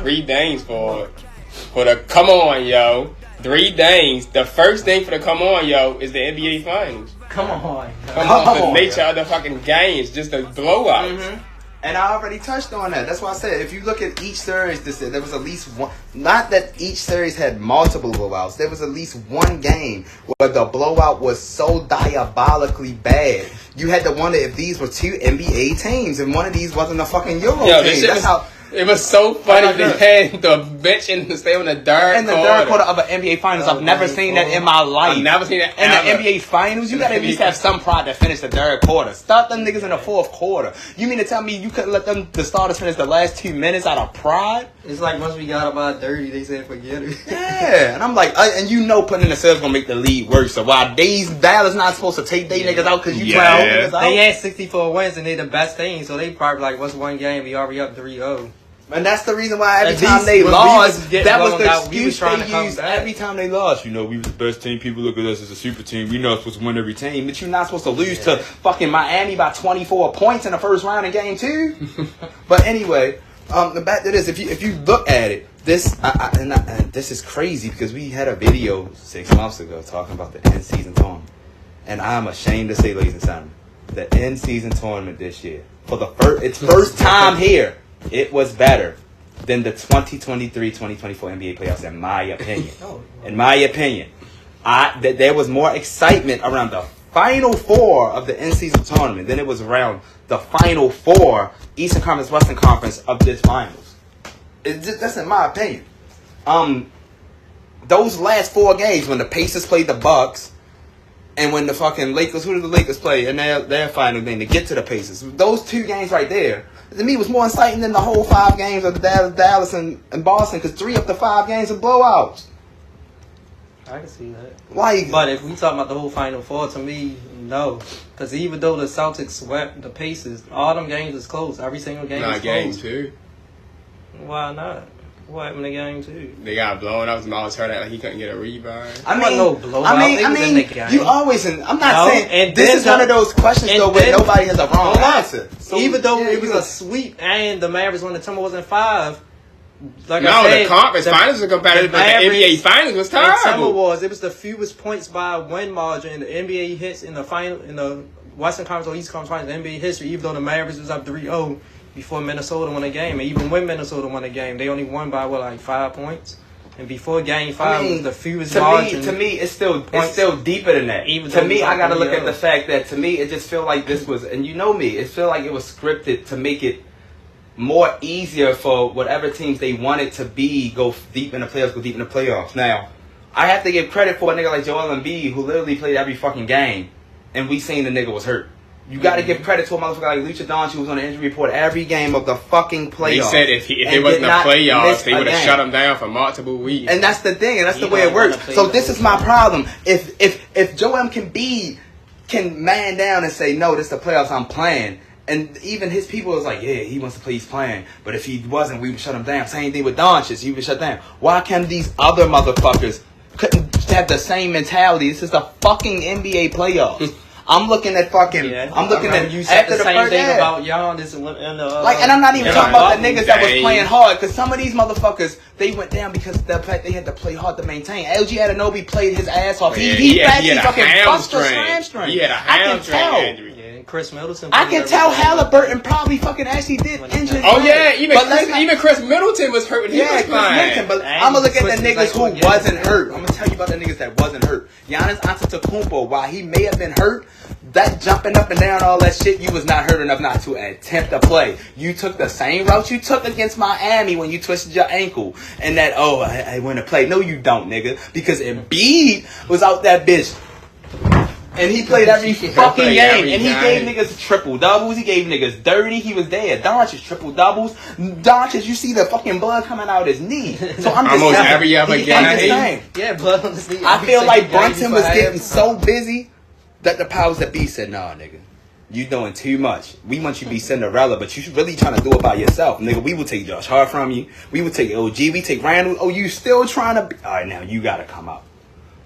3 things for the come on, yo. 3 things. The first thing for the come on, yo, is the NBA Finals. Come on. The nature of the fucking games, just the blowouts. Mm-hmm. And I already touched on that. That's why I said if you look at each series, there was at least one. Not that each series had multiple blowouts. There was at least one game where the blowout was so diabolically bad. You had to wonder if these were 2 NBA teams and one of these wasn't a fucking Euro team. That's how. It was so funny. They had the bench and stay on the third quarter of an NBA Finals. I've never seen that in my life. I've never seen that in the NBA Finals. You gotta at least have some pride to finish the third quarter. Start them niggas in the fourth quarter. You mean to tell me you couldn't let the starters finish the last 2 minutes out of pride? It's like once we got about 30, they said forget it. Yeah, and I'm like, and you know, putting in the sales gonna make the league worse. So why Dallas not supposed to take they niggas out because you try niggas out? They had 64 wins and they the best team, so they probably like, what's one game? We already up 3-0. And that's the reason why every time they lost, that was the excuse they used every time they lost. You know, we was the best team. People look at us as a super team. We know it's supposed to win every team. But you're not supposed to lose to fucking Miami by 24 points in the first round of game 2. But anyway, back to this. If you look at it, this is crazy because we had a video 6 months ago talking about the In Season Tournament. And I'm ashamed to say, ladies and gentlemen, the In Season Tournament this year, for the first time here, it was better than the 2023-2024 NBA playoffs, in my opinion. In my opinion, there was more excitement around the Final 4 of the in-season tournament than it was around the Final 4 Eastern Conference, Western Conference of this finals. That's in my opinion. Those last 4 games when the Pacers played the Bucks, and when the fucking Lakers, who did the Lakers play in their final game to get to the Pacers? Those 2 games right there, to me, was more exciting than the whole 5 games of Dallas and Boston, because 3 of the 5 games are blowouts. I can see that. Like, but if we talk about the whole Final 4, to me, no. Because even though the Celtics swept the Pacers, all them games is close. Every single game is close. Not game 2. Why not? What happened to game 2? They got blown up. Miles turned out like he couldn't get a rebound. I mean, no blowout. I mean, you always. I'm not saying. And this is one of those questions though where nobody has a wrong answer. So even though it was a sweep and the Mavericks won the Timberwolves in 5. Like no, the conference finals are competitive, but the NBA finals was terrible. Timberwolves, it was the fewest points by win margin in the NBA hits in the final in the Western Conference or East Conference finals in NBA history. Even though the Mavericks was up 3-0. Before Minnesota won a game, and even when Minnesota won a game, they only won by like 5 points. And before Game 5, was the fewest margin. To me, it's still deeper than that. Even to me, I gotta look at the fact that to me, it just feel like this was, and you know me, it feel like it was scripted to make it more easier for whatever teams they wanted to be go deep in the playoffs. Now, I have to give credit for a nigga like Joel Embiid who literally played every fucking game, and we seen the nigga was hurt. You got to give credit to a motherfucker like Luka Doncic who was on the injury report every game of the fucking playoffs. They said if it wasn't the playoffs, they would have shut him down for multiple weeks. And that's the thing, and that's the way it works. So this is my problem. If Joel can man down and say, no, this is the playoffs, I'm playing. And even his people was like, yeah, he wants to play, he's playing. But if he wasn't, we would shut him down. Same thing with Doncic, he would shut down. Why can't these other motherfuckers couldn't have the same mentality? This is the fucking NBA playoffs. I'm looking at fucking. Yeah, I'm looking at you said the same thing about Giannis and I'm not even talking about the niggas that was playing hard, because some of these motherfuckers they went down because of the fact they had to play hard to maintain. LG Anunoby played his ass off. He fucking busted his hamstring. He had a hamstring injury. Chris Middleton. I can tell Halliburton probably fucking actually did injure. Oh yeah, even Chris Middleton was hurt when he was playing. But I'm gonna look at the niggas who wasn't hurt. I'm gonna tell you about the niggas that wasn't hurt. Giannis Antetokounmpo, while he may have been hurt, that jumping up and down, all that shit, you was not hurt enough not to attempt to play. You took the same route you took against Miami when you twisted your ankle. And that, I want to play. No, you don't, nigga. Because Embiid was out that bitch. And he played every fucking game. And he gave niggas triple doubles. He gave niggas 30. He was there. Doncic triple doubles. Doncic, you see the fucking blood coming out his knee. So I'm just almost every other game. Yeah, blood on his knee. I feel like Brunson was getting so busy that the powers that be said, nah, nigga, you doing too much. We want you to be Cinderella, but you really trying to do it by yourself. Nigga, we will take Josh Hart from you. We will take OG. We take Randall. Oh, you still trying to be... All right, now you got to come out.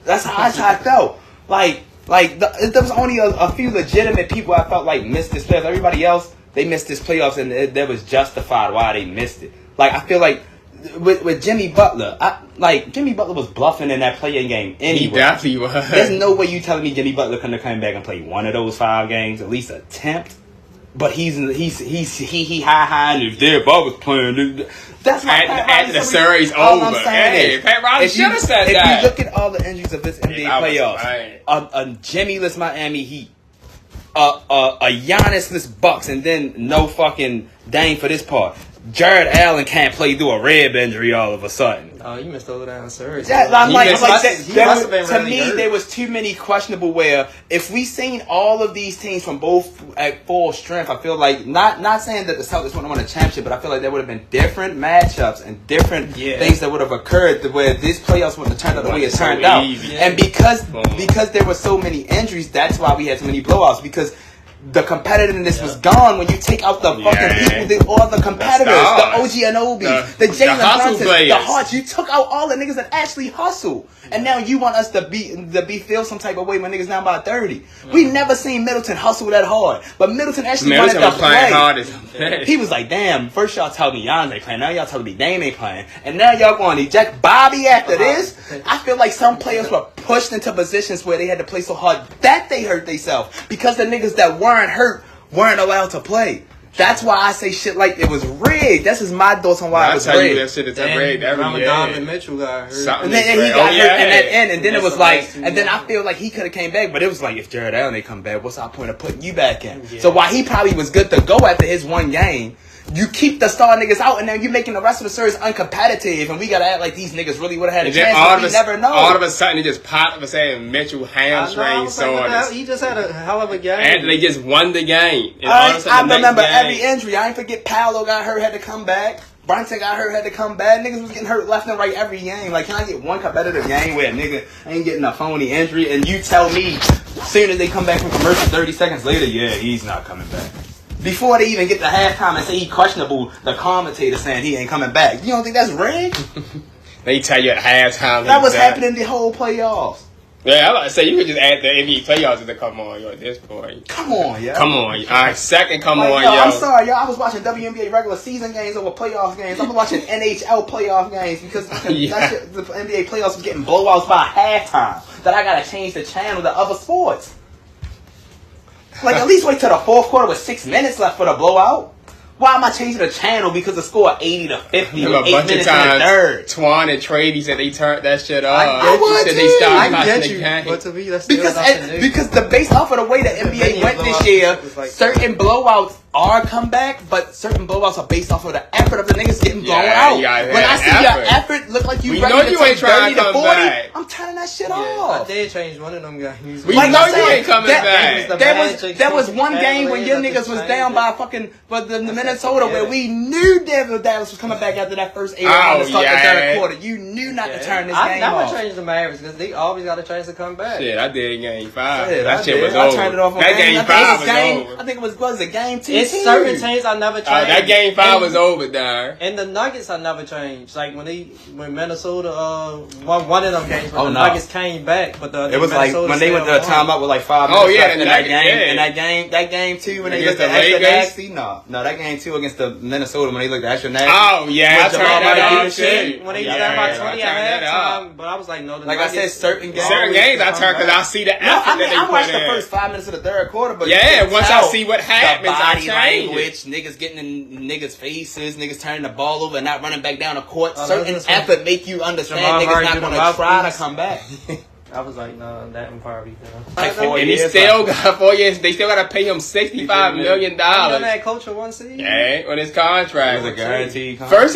That's how I felt. There was only a few legitimate people I felt like missed this playoffs. Everybody else, they missed this playoffs, and that was justified why they missed it. Like, I feel like with Jimmy Butler, Jimmy Butler was bluffing in that play-in game anyway. He definitely was. There's no way you telling me Jimmy Butler couldn't have come back and played one of those 5 games, at least attempt. But he's high, and if Derek Ball was playing, that's why after the series over. Hey, Pat Riley should have said that. If you look at all the injuries of this NBA playoffs, a Jimmy-less Miami Heat, a Giannis-less Bucks, and then no fucking Dame for this part. Jared Allen can't play through a rib injury all of a sudden. Oh, you missed over down series. To me, there was too many questionable where if we seen all of these teams from both at full strength, I feel like, not saying that the Celtics wouldn't win a championship, but I feel like there would have been different matchups and different things that would have occurred where this playoffs wouldn't have turned out the way it turned out. And because there were so many injuries, that's why we had so many blowouts, because the competitiveness was gone when you take out the fucking people, all the competitors, the OG Anobis, the Jalen Brunsons, the Harts. You took out all the niggas that actually hustle, and now you want us to feel some type of way when niggas down by 30. We never seen Middleton hustle that hard, but Middleton actually wanted to play. He was like, "Damn, first y'all told me Giannis ain't playing, now y'all told me Dame ain't playing, and now y'all going to eject Bobby after this." I feel like some players were pushed into positions where they had to play so hard that they hurt themselves because the niggas that weren't hurt weren't allowed to play. That's why I say shit like it was rigged. That's just my thoughts on why it was rigged. I tell you that shit is rigged every year. Donovan Mitchell got hurt. And then he got hurt in that end, and then it was like, and then I feel like he could have came back, but it was like, if Jared Allen ain't come back, what's our point of putting you back in? Yeah. So while he probably was good to go after his one game, you keep the star niggas out, and then you're making the rest of the series uncompetitive, and we gotta act like these niggas really would have had a chance, but we never know. All of a sudden, he just popped up and saying Mitchell hamstring sore. He just had a hell of a game. And they just won the game. I remember every injury. I ain't forget Paolo got hurt, had to come back. Brunson got hurt, had to come back. Niggas was getting hurt left and right every game. Like, can I get one competitive game where a nigga ain't getting a phony injury, and you tell me, soon as they come back from commercial, 30 seconds later, he's not coming back. Before they even get to halftime and say he questionable, the commentator saying he ain't coming back. You don't think that's rigged? They tell you at halftime. That was happening the whole playoffs. Yeah, I was about to say, you could just add the NBA playoffs to come on, at this point. Come on, yo. Come on. All right, second, come on, yo. I'm sorry, yo. I was watching WNBA regular season games over playoff games. I was watching NHL playoff games because that shit, the NBA playoffs was getting blowouts by halftime. That I gotta change the channel to other sports. Like, at least wait till the fourth quarter with 6 minutes left for the blowout. Why am I changing the channel because the score 80 to 50 with 8 minutes in the third? Twan and Trady said they turned that shit off. I get you. But to me, that's because based off of the way the NBA went this year, certain blowouts are comeback, but certain blowouts are based off of the effort of the niggas getting blown out. When I see your effort look like you ready to take 30 to 40, I'm turning that shit off. I did change one of them guys. We know you ain't coming back. There was one game when your niggas was down by the Minnesota where we knew Dallas was coming back after that first 8 to start the third quarter. You knew not to turn this game off. I never changed the Mavericks because they always got a chance to come back. Shit, I did game 5. That shit was over. I turned it off on game 5 was over. I think it was it game 2? It's certain teams I never changed. That game 5 was over, Darrin. And the Nuggets I never changed. Like when Minnesota one of them games when the Nuggets came back, but it was Minnesota like when they went to a timeout with like 5 minutes left in that game. And that game 2 when they looked at extra nasty. No, that game 2 against the Minnesota when they looked at extra nasty. Oh yeah, I turned that off too. When they did that by 20 at halftime, but I was like, no. Like I said, certain games I turn because I see the effort that they put in. I watched the first 5 minutes of the third quarter, but once I see what happens, I change language, niggas getting in niggas' faces, niggas turning the ball over and not running back down the court. Certain effort make you understand niggas not going to try to come back. I was like, no, that one probably and he still got 4 years. They still got to pay him $65 million. That coach for one season. Yeah, on his contract. It was a guaranteed contract.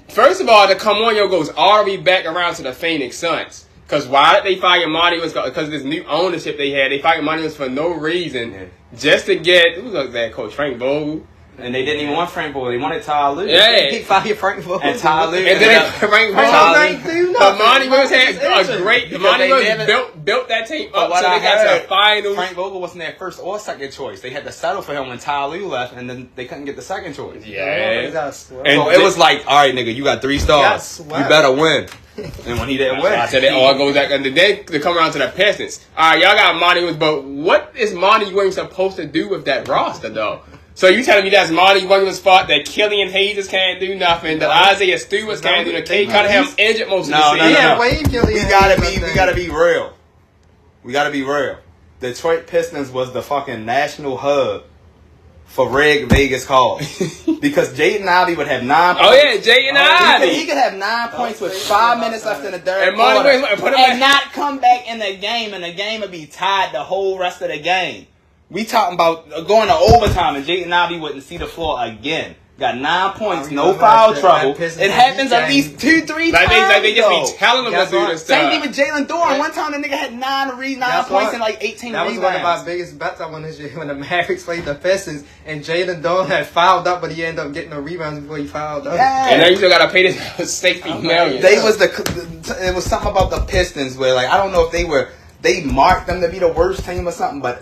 First of all, the come on yo goes all the way back around to the Phoenix Suns. Because why did they fire Monty Williams? Because of this new ownership they had. They fired Monty Williams for no reason. Just to get, who was that coach? Frank Vogel. And they didn't even want Frank Vogel. They wanted Ty Lue. Yeah. He fired Frank Vogel. And Ty Lue. And then Frank Vogel. But Monty Williams had a great, Monty Williams built that team up so they got to the finals. Frank Vogel wasn't their first or second choice. They had to settle for him when Ty Lue left, and then they couldn't get the second choice. Yeah. So it was like, all right, nigga, you got 3 stars. You better win. And when he didn't win, I said it all goes back. And then they come around to the Pistons. All right, y'all got Monty Williams, but what is Monty Williams supposed to do with that roster, though? So you telling me that's Monty Williams' fault that Killian Hayes can't do nothing, that Isaiah Stewart's can't do nothing, Kate Cunningham's injured most of the season? We gotta be real. We gotta be real. Detroit Pistons was the fucking national hub for Red Vegas calls. Because Jaden Ivey would have 9 points. Oh yeah, Jaden Ivey. He could have 9 points with 5 minutes left in the third And Monty quarter. Williams And not come back in the game, and the game would be tied the whole rest of the game. We talking about going to overtime, and Jaden Ivey wouldn't see the floor again. Got 9 points, no foul trouble. It happens at least 2-3 times. Like they just be telling them to do this stuff. Same thing with Jalen Dorn. One time the nigga had 9 points and like 18 That was rebounds. one of my biggest bets I won this year when the Mavericks played the Pistons and Jalen Dorn had fouled up, but he ended up getting the rebounds before he fouled up. Yeah. And then you still gotta pay this $60 million. It was something about the Pistons where, like, I don't know if they marked them to be the worst team or something, but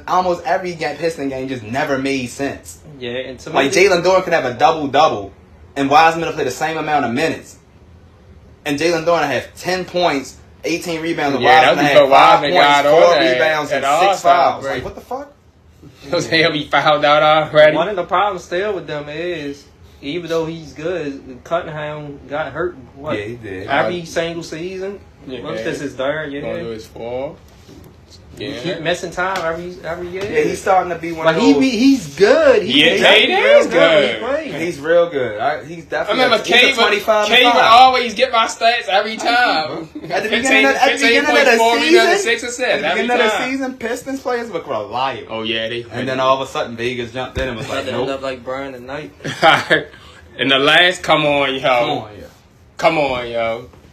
almost every Piston game just never made sense. Yeah, and to Like Jalen Dorn could have a double-double, and Wiseman will play the same amount of minutes, and Jalen Dorn have 10 points, 18 rebounds, and Wiseman had 5 points, 4 rebounds, and 6 fouls. Like, what the fuck? He'll be fouled out already. One of the problems still with them is, even though he's good, Cunningham got hurt. What? Yeah, he did. Every single season. Yeah. What's this, his third year? Going to his fall. He keep missing time every year. Yeah, he's starting to be one of But those. he's good. He's good. He's real good. He's I definitely. remember Kay would always get my stats every time. At the beginning of the season, Every time. Pistons players look reliable. Oh yeah, and then all of a sudden Vegas jumped in and was like, They end nope. up like Brian and Knight. And the last, come on, yo.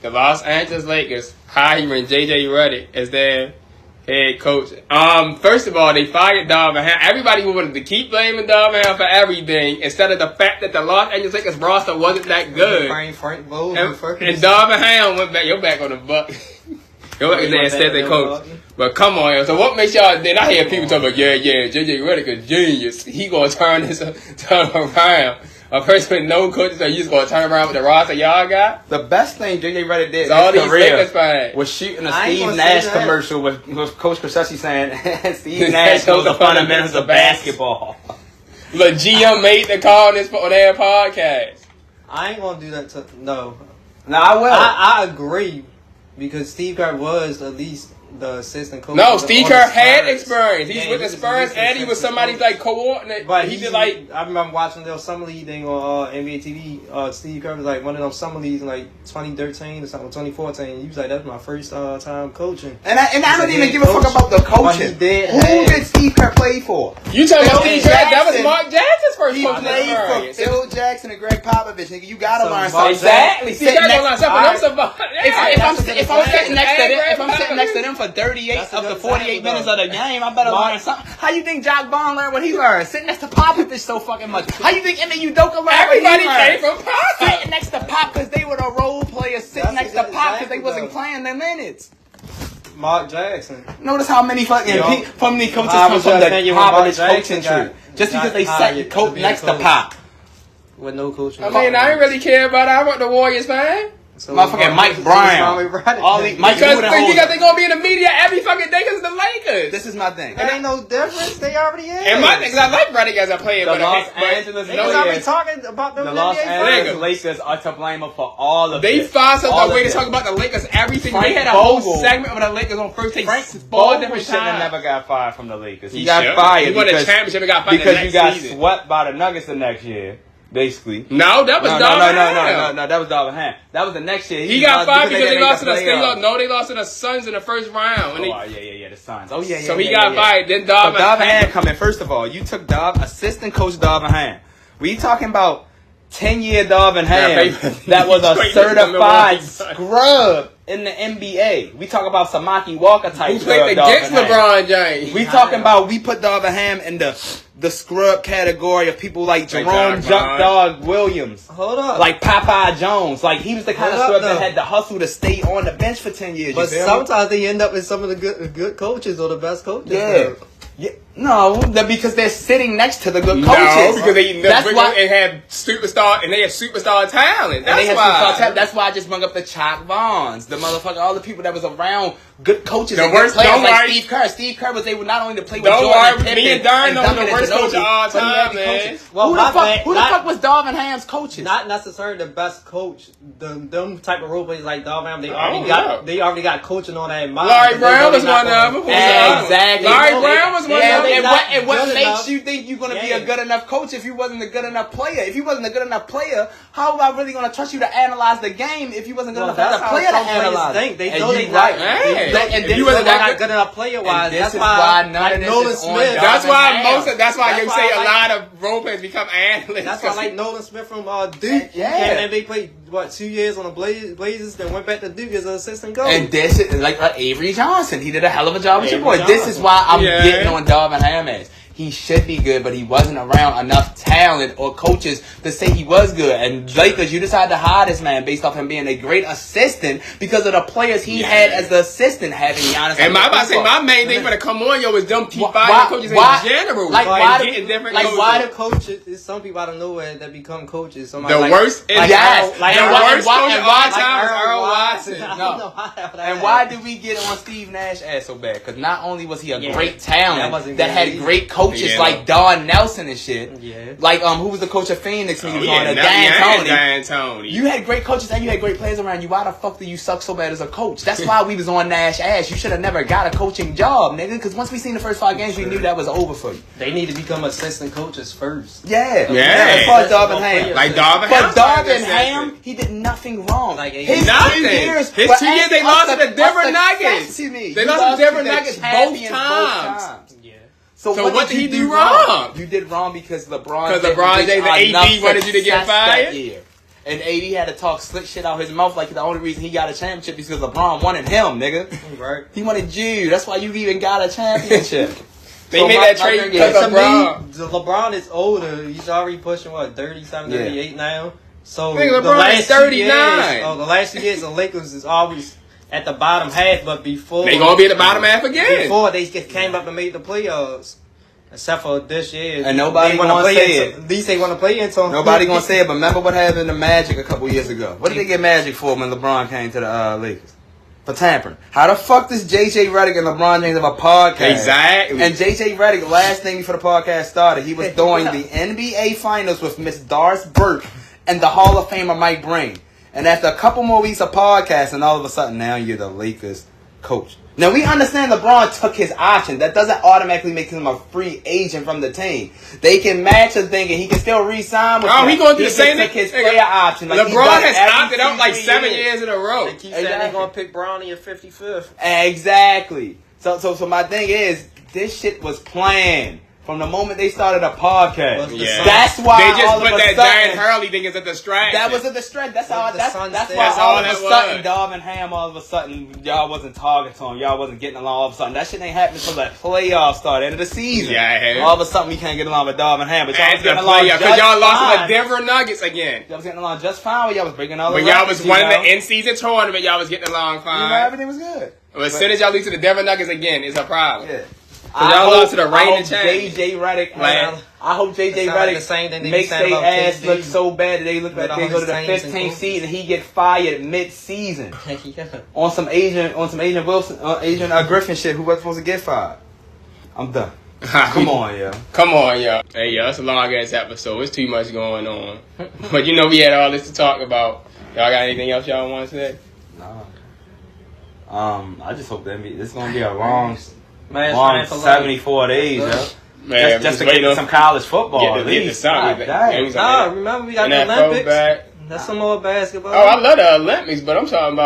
The Los Angeles Lakers hiring JJ Redick as their head coach. First of all, they fired Darvin Ham. Everybody wanted to keep blaming Darvin Ham for everything instead of the fact that the Los Angeles Lakers roster wasn't that good. Frank Vogel. And Darvin Ham went back. You're back on the buck. You're back there instead of coach. But come on, yo. So what makes y'all? Then I hear people talking about, yeah, JJ Redick a genius. He gonna turn around. A person with no coaches, so you just gonna turn around with the roster y'all got? The best thing JJ Redick did all in these his career Lakers fans was shooting a Steve Nash commercial with Coach Krzyzewski saying, Steve Nash knows knows the fundamentals of basketball. Look, GM made the call on their podcast. I ain't gonna do that. No, I will. I agree because Steve Kerr was at least the assistant coach. No, Steve Kerr had experience. He's with the Spurs, and he was somebody's like coordinate. But he did like. I remember watching the summer league thing on NBA TV. Steve Kerr was like one of those summer leagues in like 2013 or something, 2014. He was like, "That's my first time coaching." And I don't even give a fuck about the coaching. Who did Steve Kerr play for? You talking about Steve Kerr? That was Mark Jackson's first He coaching played experience. for Phil Jackson and Greg Popovich. Nigga, you gotta learn something. Exactly. Steve Kerr gonna learn something. If I'm sitting next to them for 38 of the 48 minutes of the game, I better learn something. How you think Jock Bond learned what he learned? Sitting next to Popovich so fucking much. How you think Ime Udoka learned Everybody what he learned? came from Pop. Sitting next to Pop because they were the role players. Sitting next to Pop because they wasn't playing their minutes. Mark Jackson. Notice how many fucking coaches come from the Popovich coaching tree. Just because they sat coach next to Pop. With no coaching. I mean, I ain't really care about it. I want the Warriors, man. So motherfucking Mike Brown. Because they're going to be in the media every fucking day because of the Lakers. This is my thing. It ain't no difference. They already in. And my thing is I like Redick as a player. The but Los Angeles Lakers already talking about them. The Los Angeles Lakers are to blame for all of They this. find some way to talk about the Lakers, everything. They had a whole segment with the Lakers on first take. Frank 4 Vogel different should have times. never got fired from the Lakers. He got fired. He won a championship and got fired because you got season. swept by the Nuggets the next year. Basically. No, that was Darvin Ham. No, that was Darvin Ham. That was the next year. He got fired because they lost to they lost to the Suns in the first round. The Suns. Oh, yeah. So he got fired. Then Darvin Ham come in. First of all, you took assistant coach Darvin Ham. We talking about 10-year Darvin Ham that was a certified scrub in the NBA. We talk about Samaki Walker type. Who played against LeBron James? We talking about we put Darvin Ham in the scrub category of people like Jerome Junk Dog Williams. Hold up. Like Popeye Jones. Like he was the kind of scrub that had to hustle to stay on the bench for 10 years. But sometimes they end up with some of the good coaches or the best coaches. Yeah. No, because they're sitting next to the good coaches. No, because they have superstar talent. That's why. That's why I just brought up the Chuck Vaughns, the motherfucker, all the people that was around good coaches The and worst- good players don't like worry. Steve Kerr. Steve Kerr was able not only to play with Don't Jordan worry, and Pippen me and Darrin know Duncan the worst and coach of all Ginobili, but he had time, the man. coaches. Well, who my the fuck, bad, who the fuck was Darvin Ham's coaches? Not necessarily the best coach. Them type of role players like Darvin, they Oh, already got coaching on that mind. Larry Brown was one of them. Exactly. Larry Brown was one Yeah, of them. and what good makes enough. you think you're going to be a Yeah. good enough coach if you wasn't a good enough player? If you wasn't a good enough player, how am I really going to trust you to analyze the game if you wasn't good enough as a player to analyze it? They And know you they right. not. Hey. And If you this wasn't is that why- not good enough player wise. and this That's is why why none like of this Nolan is on Smith. Darvin That's why Ham. that's why That's you why say I a like- lot of role players become analysts. That's why I like Nolan Smith from Duke. Yeah. And they played 2 years on the Blazers, then went back to Duke as an assistant coach. And this is like Avery Johnson. He did a hell of a job with your Avery boy. This is Johnson. why I'm Yeah. getting on Darvin Ham as. He should be good, but he wasn't around enough talent or coaches to say he was good. And Lakers, you decided to hire this man based off him being a great assistant because of the players he had as the assistant, having Giannis. And my main thing for the come on, yo, is them keep firing coaches in general. Like, Like, why do- getting different like, coaches. why the coaches, there's some people out of nowhere that become coaches. Somebody The like, worst is like yes. Earl- like the Earl- worst why- coach and of why- all time is like Earl Earl Watson. I No. don't know how that And why did we get on Steve Nash ass so bad? Because not only was he a Yeah. great That talent wasn't that good had either. great coaches Yeah. like Don Nelson and shit. Yeah. Like who was the coach of Phoenix when he was on there? Dan Dan Tony. Tony. You had great coaches and you had great players around you. Why the fuck do you suck so bad as a coach? That's why we was on Nash ass. You should have never got a coaching job, nigga. Because once we seen the first 5 games, we knew that was over for you. They need to become assistant coaches first. Yeah. Yeah. As far as Darvin Ham. Like Darvin But Ham. Darvin Ham, he did nothing wrong. Like, his nothing. 2 years. His were 2 years, they us lost to the us Denver Nuggets. Excuse me. They You lost to the Denver the Nuggets both champions times. Yeah. So what did he do wrong? You did wrong because LeBron. Because LeBron James and AD wanted you to get fired? That year. And AD had to talk slick shit out his mouth like the only reason he got a championship is because LeBron wanted him, nigga. Right. He wanted you. That's why you even got a championship. They made that trade because To of LeBron. me, LeBron is older. He's already pushing 37, 38 now. So Nigga, the LeBron last is 39. 39. The last 2 years, the Lakers is always at the bottom half. But before They gonna be at the bottom half again. Before they just came up and made the playoffs. Except for this year. And nobody wanna gonna play say into- At least they want to play into. Nobody gonna say it, but remember what happened to Magic a couple years ago? What did they get Magic for when LeBron came to the Lakers? For tampering. How the fuck does JJ Redick and LeBron James have a podcast? Exactly. And JJ Redick, last thing before the podcast started, he was doing the NBA Finals with Miss Doris Burke and the Hall of Famer Mike Breen. And after a couple more weeks of podcasting, all of a sudden now you're the Lakers coach. Now we understand LeBron took his option. That doesn't automatically make him a free agent from the team. They can match his thing and he can still re-sign with Oh, them. he gonna do the same Take thing. his player option. Like he LeBron does has every opted out like 3 7 years in a row. They keep saying they're going to pick Bronny at 55th. Exactly. So my thing is, this shit was planned from the moment they started a podcast. Yeah. That's why they just all put of a that sudden, giant Hurley thing as a distraction. that was a distraction. That's how. The That's Suns why did. That's all all of a that sudden, was. Darvin Ham, all of a sudden, y'all wasn't targeting him. Y'all wasn't getting along. All of a sudden, that shit ain't happening until the playoffs start, end of the season. Yeah. All of a sudden, we can't get along with Darvin Ham, but y'all was As the getting along player, just because y'all lost to the fine. Denver Nuggets again. Y'all was getting along just fine. Y'all was breaking all the When y'all records, was winning you know? the In Season Tournament, y'all was getting along You know, fine. everything was good. But as soon as y'all lose to the Denver Nuggets again, it's a problem. Yeah. y'all lost to the reigning hope champions. JJ Redick, Man. I hope JJ It sound like the Redick same thing they makes be saying their about ass KD. look so bad that they look like With they all go to the his saints and 15th goals. seed and he get fired mid-season Yeah. on some Asian Wilson, Asian Griffin shit. Who was supposed to get fired? I'm done. Come on, yo. Come on, yo. Hey, yo, it's a long ass episode. It's too much going on. But you know we had all this to talk about. Y'all got anything else y'all want to say? Nah. I just hope that this is gonna be a long Man, 74 days, yo. Man, Just to waiting get on some college football. Get at the least. something. God damn. Nah, remember we got the NFL Olympics. back. That's some more basketball. Oh, I love the Olympics, but I'm trying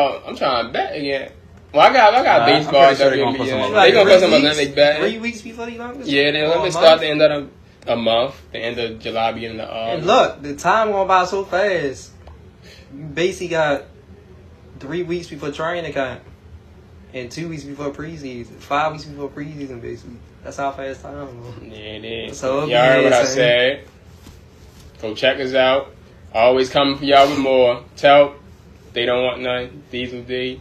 to bet again. Well, I got baseball. I'm pretty sure they gonna put some WNBA. Olympics. They gonna put some 3 weeks? Olympic bet. 3 weeks before the Olympics? Yeah, the Olympics start the end of a month, the end of July, beginning of August. And look, the time going by so fast. You basically got 3 weeks before training camp. And 2 weeks before preseason. 5 weeks before preseason, basically. That's how fast time goes. Yeah, it is. So, y'all heard what I yeah, said. Go check us out. Always coming for y'all with more. Telp, they don't want none. Diesel D.